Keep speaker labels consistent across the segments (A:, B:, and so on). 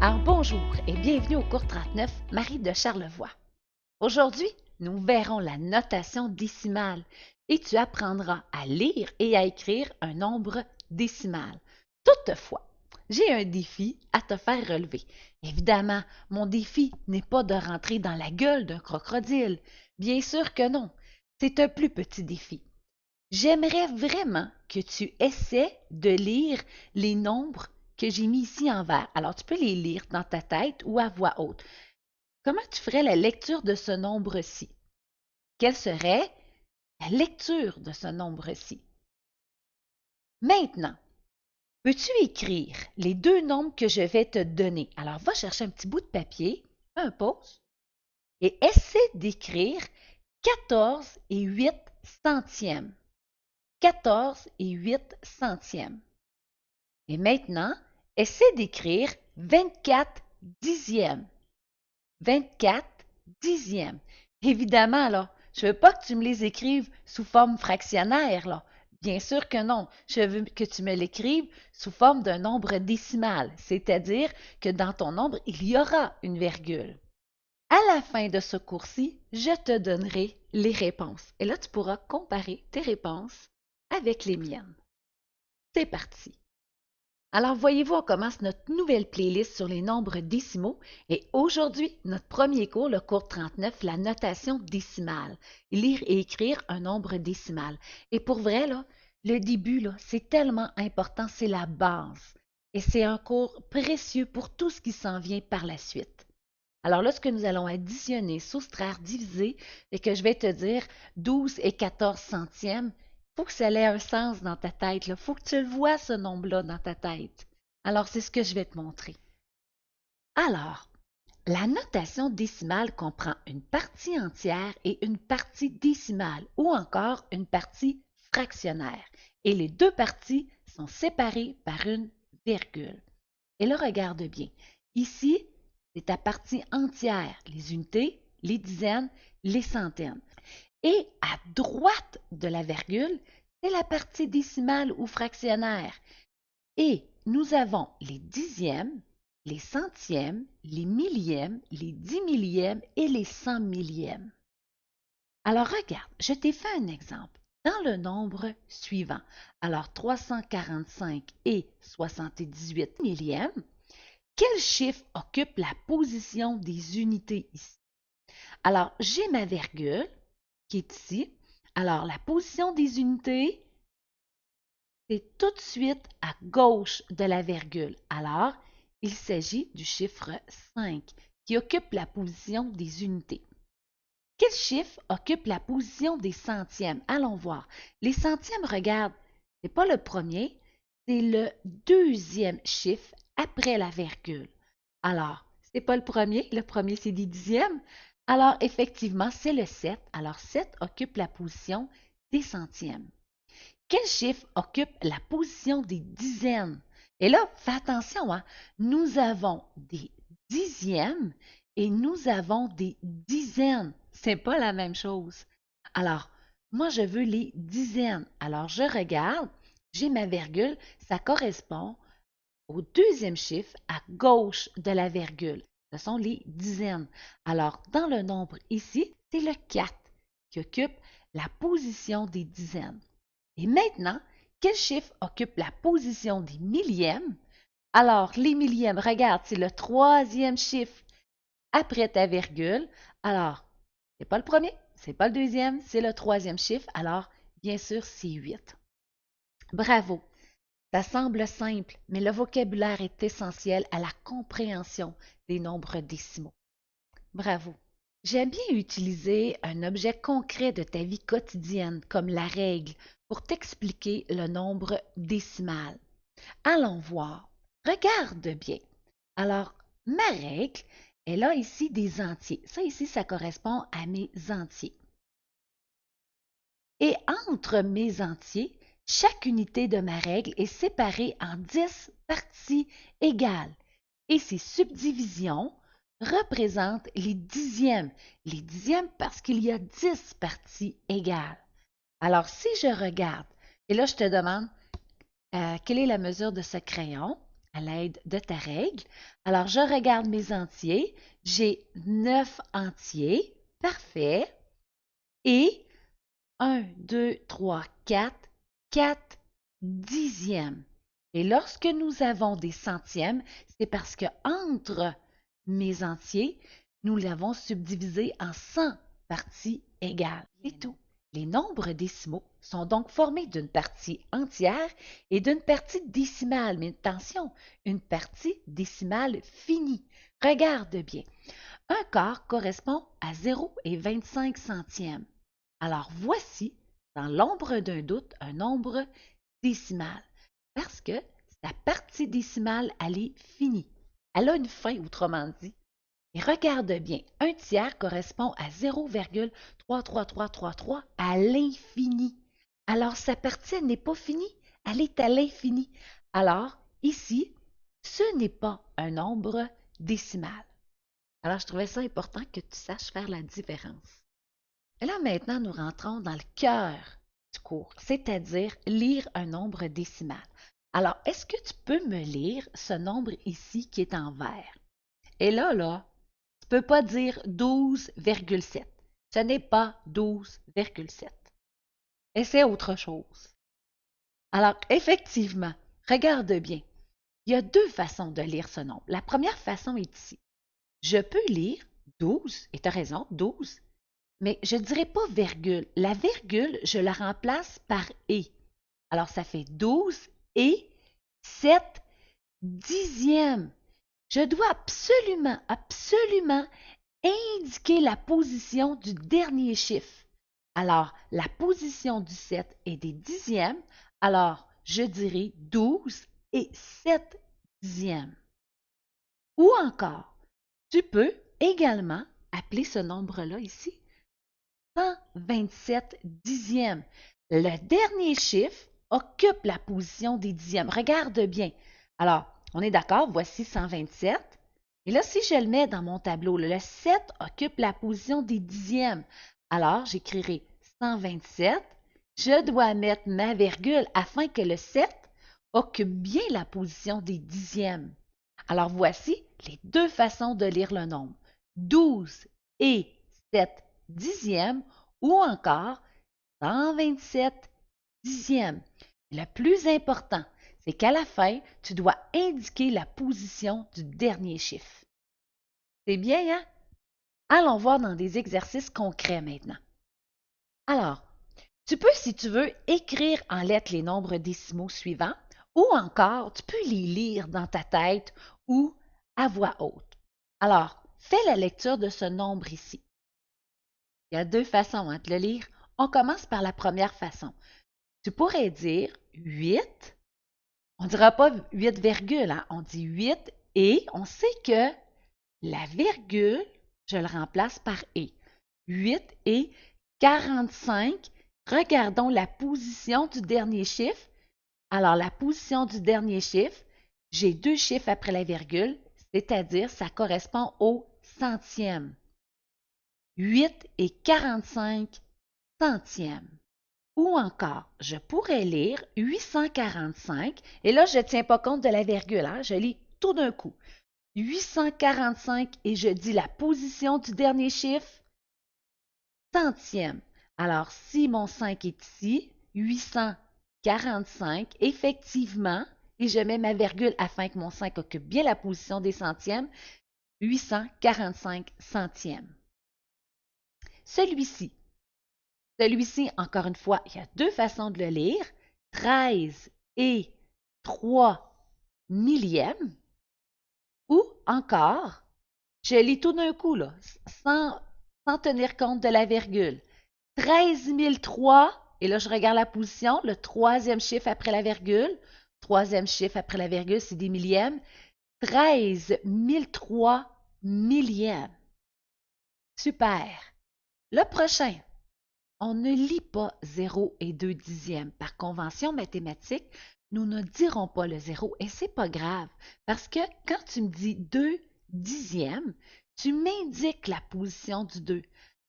A: Alors bonjour et bienvenue au cours 39, Marie de Charlevoix. Aujourd'hui, nous verrons la notation décimale et tu apprendras à lire et à écrire un nombre décimal. Toutefois, j'ai un défi à te faire relever. Évidemment, mon défi n'est pas de rentrer dans la gueule d'un crocodile. Bien sûr que non, c'est un plus petit défi. J'aimerais vraiment que tu essaies de lire les nombres que j'ai mis ici en vert. Alors, tu peux les lire dans ta tête ou à voix haute. Comment tu ferais la lecture de ce nombre-ci? Quelle serait la lecture de ce nombre-ci? Maintenant, peux-tu écrire les deux nombres que je vais te donner? Alors, va chercher un petit bout de papier, un pause, et essaie d'écrire 14 et 8 centièmes. 14 et 8 centièmes. Et maintenant, essaie d'écrire 24 dixièmes. 24 dixièmes. Évidemment, là, je ne veux pas que tu me les écrives sous forme fractionnaire, là. Bien sûr que non. Je veux que tu me l'écrives sous forme d'un nombre décimal, c'est-à-dire que dans ton nombre, il y aura une virgule. À la fin de ce cours-ci, je te donnerai les réponses. Et là, tu pourras comparer tes réponses avec les miennes. C'est parti! Alors, voyez-vous, on commence notre nouvelle playlist sur les nombres décimaux et aujourd'hui, notre premier cours, le cours 39, la notation décimale. Lire et écrire un nombre décimal. Et pour vrai, là, le début, là, c'est tellement important, c'est la base. Et c'est un cours précieux pour tout ce qui s'en vient par la suite. Alors là, ce que nous allons additionner, soustraire, diviser, et que je vais te dire 12 et 14 centièmes, il faut que ça ait un sens dans ta tête. Il faut que tu le vois, ce nombre-là, dans ta tête. Alors, c'est ce que je vais te montrer. Alors, la notation décimale comprend une partie entière et une partie décimale ou encore une partie fractionnaire. Et les deux parties sont séparées par une virgule. Et là, regarde bien. Ici, c'est ta partie entière, les unités, les dizaines, les centaines. Et à droite de la virgule, c'est la partie décimale ou fractionnaire. Et nous avons les dixièmes, les centièmes, les millièmes, les dix millièmes et les cent millièmes. Alors regarde, je t'ai fait un exemple. Dans le nombre suivant, alors 345 et 78 millièmes, quel chiffre occupe la position des unités ici? Alors, j'ai ma virgule qui est ici. Alors, la position des unités, c'est tout de suite à gauche de la virgule. Alors, il s'agit du chiffre 5 qui occupe la position des unités. Quel chiffre occupe la position des centièmes? Allons voir. Les centièmes, regarde, ce n'est pas le premier, c'est le deuxième chiffre après la virgule. Alors, ce n'est pas le premier c'est des dixièmes. Alors, effectivement, c'est le 7. Alors, 7 occupe la position des centièmes. Quel chiffre occupe la position des dizaines? Et là, fais attention, hein? Nous avons des dixièmes et nous avons des dizaines. C'est pas la même chose. Alors, moi, je veux les dizaines. Alors, je regarde, j'ai ma virgule, ça correspond au deuxième chiffre à gauche de la virgule. Ce sont les dizaines. Alors, dans le nombre ici, c'est le 4 qui occupe la position des dizaines. Et maintenant, quel chiffre occupe la position des millièmes? Alors, les millièmes, regarde, c'est le troisième chiffre après ta virgule. Alors, c'est pas le premier, c'est pas le deuxième, c'est le troisième chiffre. Alors, bien sûr, c'est 8. Bravo! Ça semble simple, mais le vocabulaire est essentiel à la compréhension des nombres décimaux. Bravo! J'aime bien utiliser un objet concret de ta vie quotidienne comme la règle pour t'expliquer le nombre décimal. Allons voir. Regarde bien. Alors, ma règle, elle a ici des entiers. Ça ici, ça correspond à mes entiers. Et entre mes entiers, chaque unité de ma règle est séparée en 10 parties égales. Et ces subdivisions représentent les dixièmes. Les dixièmes parce qu'il y a 10 parties égales. Alors, si je regarde, et là, je te demande quelle est la mesure de ce crayon. à l'aide de ta règle. Alors, je regarde mes entiers. J'ai 9 entiers. Parfait. Et 1, 2, 3, 4 dixièmes. Et lorsque nous avons des centièmes, c'est parce que entre mes entiers, nous l'avons subdivisé en 100 parties égales. C'est tout. Les nombres décimaux sont donc formés d'une partie entière et d'une partie décimale. Mais attention, une partie décimale finie. Regarde bien. Un quart correspond à 0,25 centièmes. Alors voici, dans l'ombre d'un doute, un nombre décimal. Parce que sa partie décimale, elle est finie. Elle a une fin, autrement dit. Et regarde bien, un tiers correspond à 0,33333 à l'infini. Alors, sa partie, elle n'est pas finie, elle est à l'infini. Alors, ici, ce n'est pas un nombre décimal. Alors, je trouvais ça important que tu saches faire la différence. Et là, maintenant, nous rentrons dans le cœur du cours, c'est-à-dire lire un nombre décimal. Alors, est-ce que tu peux me lire ce nombre ici qui est en vert? Et là, tu ne peux pas dire 12,7. Ce n'est pas 12,7. Et c'est autre chose. Alors, effectivement, regarde bien. Il y a deux façons de lire ce nombre. La première façon est ici. Je peux lire 12, et tu as raison, 12, mais je ne dirais pas virgule. La virgule, je la remplace par et. Alors, ça fait 12 et 7 dixièmes. Je dois absolument indiquer la position du dernier chiffre. Alors, la position du 7 est des dixièmes. Alors, je dirais 12 et 7 dixièmes. Ou encore, tu peux également appeler ce nombre-là ici 127 dixièmes. Le dernier chiffre occupe la position des dixièmes. Regarde bien. Alors, on est d'accord, voici 127. Et là, si je le mets dans mon tableau, le 7 occupe la position des dixièmes. Alors, j'écrirai 127. Je dois mettre ma virgule afin que le 7 occupe bien la position des dixièmes. Alors, voici les deux façons de lire le nombre. 12 et 7 dixièmes ou encore 127 dixièmes. Le plus important, c'est qu'à la fin, tu dois indiquer la position du dernier chiffre. C'est bien, hein? Allons voir dans des exercices concrets maintenant. Alors, tu peux, si tu veux, écrire en lettres les nombres décimaux suivants ou encore, tu peux les lire dans ta tête ou à voix haute. Alors, fais la lecture de ce nombre ici. Il y a deux façons de le lire. On commence par la première façon. Tu pourrais dire 8. On ne dira pas 8 virgule, hein? On dit 8 et on sait que la virgule, je le remplace par et. 8 et 45. Regardons la position du dernier chiffre. Alors, la position du dernier chiffre, j'ai deux chiffres après la virgule, c'est-à-dire ça correspond au centième. 8 et 45 centièmes. Ou encore, je pourrais lire 845, et là, je ne tiens pas compte de la virgule, hein, je lis tout d'un coup. 845 et je dis la position du dernier chiffre, centième. Alors, si mon 5 est ici, 845, effectivement, et je mets ma virgule afin que mon 5 occupe bien la position des centièmes, 845 centièmes. Celui-ci, encore une fois, il y a deux façons de le lire, 13 et 3 millièmes, ou encore, je lis tout d'un coup, là, sans tenir compte de la virgule. 13 003, et là, je regarde la position, le troisième chiffre après la virgule. Troisième chiffre après la virgule, c'est des millièmes. 13 003 millièmes. Super. Le prochain, on ne lit pas 0 et 2 dixièmes. Par convention mathématique, nous ne dirons pas le 0 et c'est pas grave parce que quand tu me dis 2 dixièmes, tu m'indiques la position du 2.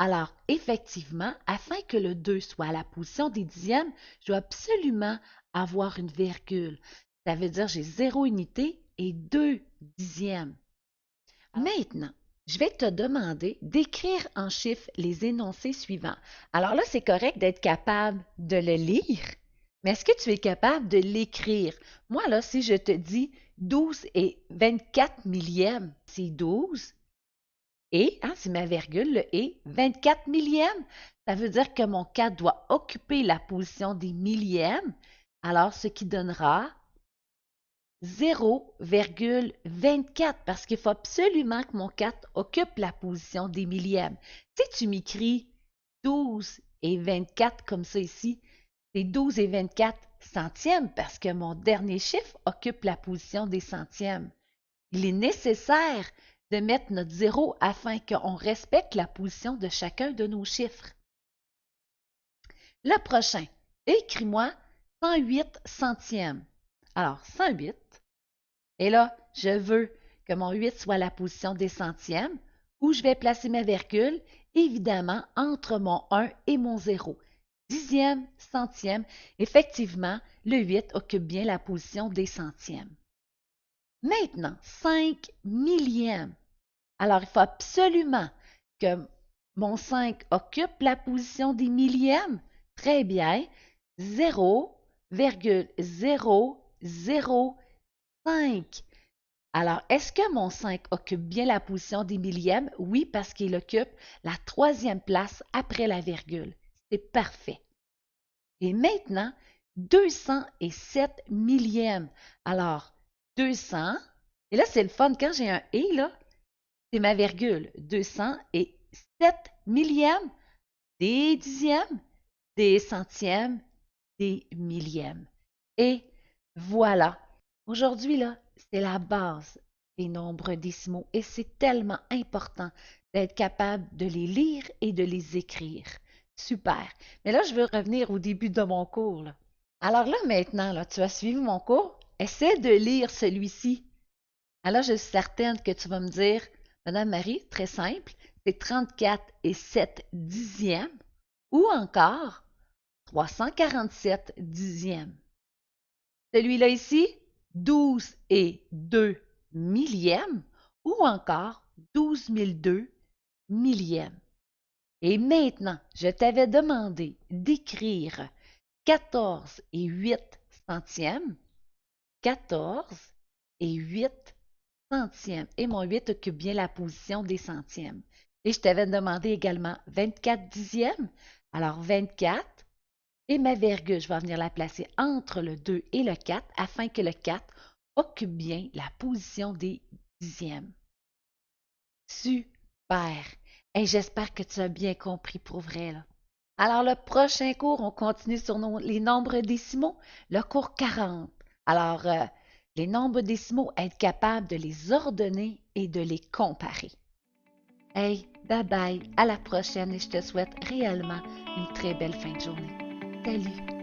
A: Alors, effectivement, afin que le 2 soit à la position des dixièmes, je dois absolument avoir une virgule. Ça veut dire j'ai 0 unité et 2 dixièmes. Maintenant, je vais te demander d'écrire en chiffres les énoncés suivants. Alors là, c'est correct d'être capable de le lire, mais est-ce que tu es capable de l'écrire? Moi, là, si je te dis 12 et 24 millièmes, c'est 12 et, c'est ma virgule, le et, 24 millièmes. Ça veut dire que mon 4 doit occuper la position des millièmes, alors ce qui donnera 0,24 parce qu'il faut absolument que mon 4 occupe la position des millièmes. Si tu m'écris 12 et 24 comme ça ici, c'est 12 et 24 centièmes parce que mon dernier chiffre occupe la position des centièmes. Il est nécessaire de mettre notre 0 afin qu'on respecte la position de chacun de nos chiffres. Le prochain, écris-moi 108 centièmes. Alors, 108. Et là, je veux que mon 8 soit la position des centièmes, où je vais placer ma virgule, évidemment, entre mon 1 et mon 0. Dixième, centième, effectivement, le 8 occupe bien la position des centièmes. Maintenant, 5 millièmes. Alors, il faut absolument que mon 5 occupe la position des millièmes. Très bien. 0,005. Alors, est-ce que mon 5 occupe bien la position des millièmes? Oui, parce qu'il occupe la troisième place après la virgule. C'est parfait. Et maintenant, 207 millièmes. Alors, 200, et là, c'est le fun, quand j'ai un « et », là, c'est ma virgule. 207 millièmes, des dixièmes, des centièmes, des millièmes. Et voilà. Aujourd'hui, là, c'est la base des nombres décimaux et c'est tellement important d'être capable de les lire et de les écrire. Super. Mais là, je veux revenir au début de mon cours, là. Alors là, maintenant, là, tu as suivi mon cours. Essaie de lire celui-ci. Alors, je suis certaine que tu vas me dire, Madame Marie, très simple, c'est 34 et 7 dixièmes ou encore 347 dixièmes. Celui-là ici, 12 et 2 millièmes ou encore 12 002 millièmes. Et maintenant, je t'avais demandé d'écrire 14 et 8 centièmes, 14 et 8 centièmes. Et mon 8 occupe bien la position des centièmes. Et je t'avais demandé également 24 dixièmes. Alors 24, et ma virgule, je vais venir la placer entre le 2 et le 4 afin que le 4 occupe bien la position des dixièmes. Super! Et j'espère que tu as bien compris pour vrai, là. Alors, le prochain cours, on continue sur les nombres décimaux, le cours 40. Alors, les nombres décimaux, être capable de les ordonner et de les comparer. Hey, bye bye, à la prochaine et je te souhaite réellement une très belle fin de journée. Salut!